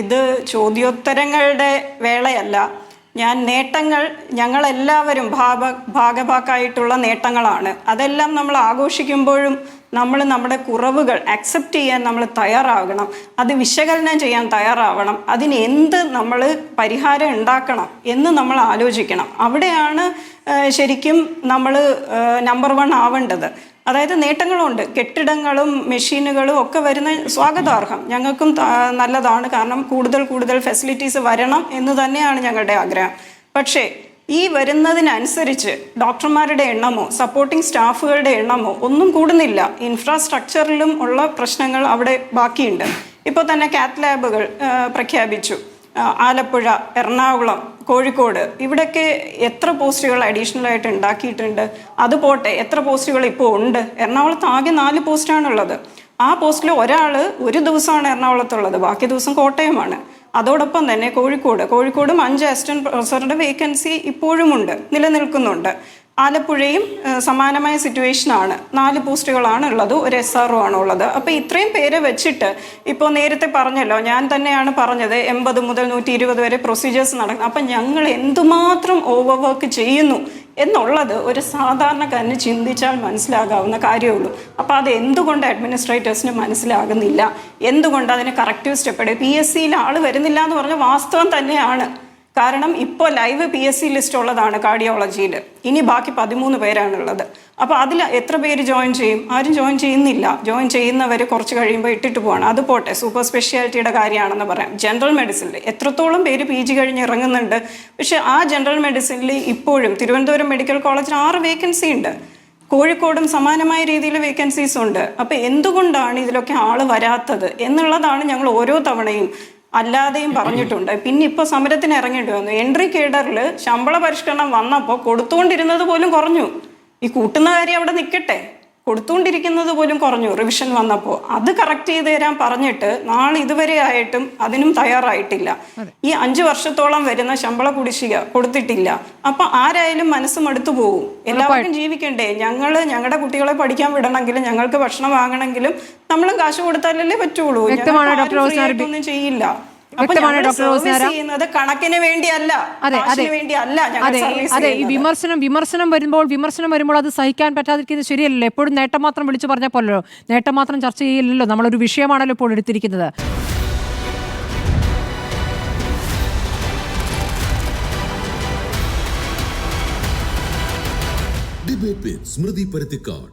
ഇത് ചോദ്യോത്തരങ്ങളുടെ വേളയല്ല. ഞാൻ നേട്ടങ്ങൾ ഞങ്ങളെല്ലാവരും ഭാഗഭാക്കായിട്ടുള്ള നേട്ടങ്ങളാണ്. അതെല്ലാം നമ്മൾ ആഘോഷിക്കുമ്പോഴും നമ്മൾ നമ്മുടെ കുറവുകൾ അക്സെപ്റ്റ് ചെയ്യാൻ നമ്മൾ തയ്യാറാകണം. അത് വിശകലനം ചെയ്യാൻ തയ്യാറാവണം. അതിന് എന്ത് നമ്മൾ പരിഹാരം ഉണ്ടാക്കണം എന്ന് നമ്മൾ ആലോചിക്കണം. അവിടെയാണ് ശരിക്കും നമ്മൾ നമ്പർ 1 ആവേണ്ടത്. അതായത് നേട്ടങ്ങളുണ്ട്, കെട്ടിടങ്ങളും മെഷീനുകളും ഒക്കെ വരുന്ന സ്വാഗതാർഹം, ഞങ്ങൾക്കും നല്ലതാണ്. കാരണം കൂടുതൽ ഫെസിലിറ്റീസ് വരണം എന്ന് തന്നെയാണ് ഞങ്ങളുടെ ആഗ്രഹം. പക്ഷേ ഈ വരുന്നതിനനുസരിച്ച് ഡോക്ടർമാരുടെ എണ്ണമോ സപ്പോർട്ടിംഗ് സ്റ്റാഫുകളുടെ എണ്ണമോ ഒന്നും കൂടുന്നില്ല. ഇൻഫ്രാസ്ട്രക്ചറിലും ഉള്ള പ്രശ്നങ്ങൾ അവിടെ ബാക്കിയുണ്ട്. ഇപ്പോൾ തന്നെ കാത്ത് ലാബുകൾ പ്രഖ്യാപിച്ചു. ആലപ്പുഴ, എറണാകുളം, കോഴിക്കോട് ഇവിടെയൊക്കെ എത്ര പോസ്റ്റുകൾ അഡീഷണൽ ആയിട്ട് ഉണ്ടാക്കിയിട്ടുണ്ട്. അത് പോട്ടെ, എത്ര പോസ്റ്റുകൾ ഇപ്പോൾ ഉണ്ട്? എറണാകുളത്ത് ആകെ 4 പോസ്റ്റാണുള്ളത്. ആ പോസ്റ്റിൽ ഒരാൾ ഒരു ദിവസമാണ് എറണാകുളത്തുള്ളത്, ബാക്കി ദിവസം കോട്ടയമാണ്. അതോടൊപ്പം തന്നെ കോഴിക്കോടും 5 അസിസ്റ്റന്റ് പ്രൊഫസറുടെ വേക്കൻസി ഇപ്പോഴുമുണ്ട്, നിലനിൽക്കുന്നുണ്ട്. ആലപ്പുഴയും സമാനമായ സിറ്റുവേഷനാണ്. 4 പോസ്റ്റുകളാണ് ഉള്ളത്, ഒരു SRO ആണ് ഉള്ളത്. അപ്പോൾ ഇത്രയും പേരെ വെച്ചിട്ട് ഇപ്പോൾ നേരത്തെ പറഞ്ഞല്ലോ, ഞാൻ തന്നെയാണ് പറഞ്ഞത് 80 മുതൽ 120 വരെ പ്രൊസീജിയേഴ്സ് നടക്കും. അപ്പം ഞങ്ങൾ എന്തുമാത്രം ഓവർ വർക്ക് ചെയ്യുന്നു എന്നുള്ളത് ഒരു സാധാരണക്കാരന് ചിന്തിച്ചാൽ മനസ്സിലാകാവുന്ന കാര്യമുള്ളൂ. അപ്പോൾ അത് എന്തുകൊണ്ട് അഡ്മിനിസ്ട്രേറ്റേഴ്സിന് മനസ്സിലാകുന്നില്ല, എന്തുകൊണ്ട് അതിന് കറക്റ്റീവ് സ്റ്റെപ്പ് PSCയിൽ ആൾ വരുന്നില്ല എന്ന് പറഞ്ഞ വാസ്തവം തന്നെയാണ്. കാരണം ഇപ്പോൾ ലൈവ് PSC ലിസ്റ്റ് ഉള്ളതാണ് കാർഡിയോളജിയിൽ. ഇനി ബാക്കി 13 പേരാണുള്ളത്. അപ്പോൾ അതിൽ എത്ര പേര് ജോയിൻ ചെയ്യും? ആരും ജോയിൻ ചെയ്യുന്നില്ല. ജോയിൻ ചെയ്യുന്നവർ കുറച്ച് കഴിയുമ്പോൾ ഇട്ടിട്ട് പോവാണ്. അത് പോട്ടെ, സൂപ്പർ സ്പെഷ്യാലിറ്റിയുടെ കാര്യമാണെന്ന് പറയാം. ജനറൽ മെഡിസിനിൽ എത്രത്തോളം പേര് PG കഴിഞ്ഞ് ഇറങ്ങുന്നുണ്ട്. പക്ഷേ ആ ജനറൽ മെഡിസിനിൽ ഇപ്പോഴും തിരുവനന്തപുരം മെഡിക്കൽ കോളേജിൽ 6 വേക്കൻസി ഉണ്ട്. കോഴിക്കോടും സമാനമായ രീതിയിൽ വേക്കൻസീസ് ഉണ്ട്. അപ്പോൾ എന്തുകൊണ്ടാണ് ഇതിലൊക്കെ ആൾ വരാത്തത് എന്നുള്ളതാണ് ഞങ്ങൾ ഓരോ തവണയും അല്ലാതെയും പറഞ്ഞിട്ടുണ്ട്. പിന്നെ ഇപ്പോൾ സമരത്തിന് ഇറങ്ങേണ്ടി വന്നു. എൻട്രി കേഡറിൽ ശമ്പള പരിഷ്കരണം വന്നപ്പോൾ കൊടുത്തുകൊണ്ടിരുന്നത് പോലും കുറഞ്ഞു. ഈ കൂട്ടുന്ന കാര്യം അവിടെ നിൽക്കട്ടെ, കൊടുത്തുകൊണ്ടിരിക്കുന്നത് പോലും കുറഞ്ഞു റിവിഷൻ വന്നപ്പോൾ. അത് കറക്റ്റ് ചെയ്ത് തരാൻ പറഞ്ഞിട്ട് നാളെ ഇതുവരെ ആയിട്ടും അതിനും തയ്യാറായിട്ടില്ല. ഈ 5 വർഷത്തോളം വരുന്ന ശമ്പള കുടിശ്ശിക കൊടുത്തിട്ടില്ല. അപ്പൊ ആരായാലും മനസ്സും അടുത്തു പോകും. എല്ലാവർക്കും ജീവിക്കണ്ടേ? ഞങ്ങളുടെ കുട്ടികളെ പഠിക്കാൻ വിടണമെങ്കിലും ഞങ്ങൾക്ക് ഭക്ഷണം വാങ്ങണമെങ്കിലും നമ്മളും കാശ് കൊടുത്താലല്ലേ പറ്റുള്ളൂ. ഒന്നും ചെയ്യില്ല. കണക്കിന് വേണ്ടിയല്ല, അതെ. ഈ വിമർശനം വരുമ്പോൾ അത് സഹിക്കാൻ പറ്റാതിരിക്കുന്നത് ശരിയല്ലല്ലോ. എപ്പോഴും നേട്ടം മാത്രം വിളിച്ചു പറഞ്ഞ പോലല്ലോ, നേട്ടം മാത്രം ചർച്ച ചെയ്യില്ലല്ലോ. നമ്മളൊരു വിഷയമാണല്ലോ ഇപ്പോൾ എടുത്തിരിക്കുന്നത്. ഡിബേറ്റ് വിത്ത് സ്മൃതി പരുത്തിക്കാട്.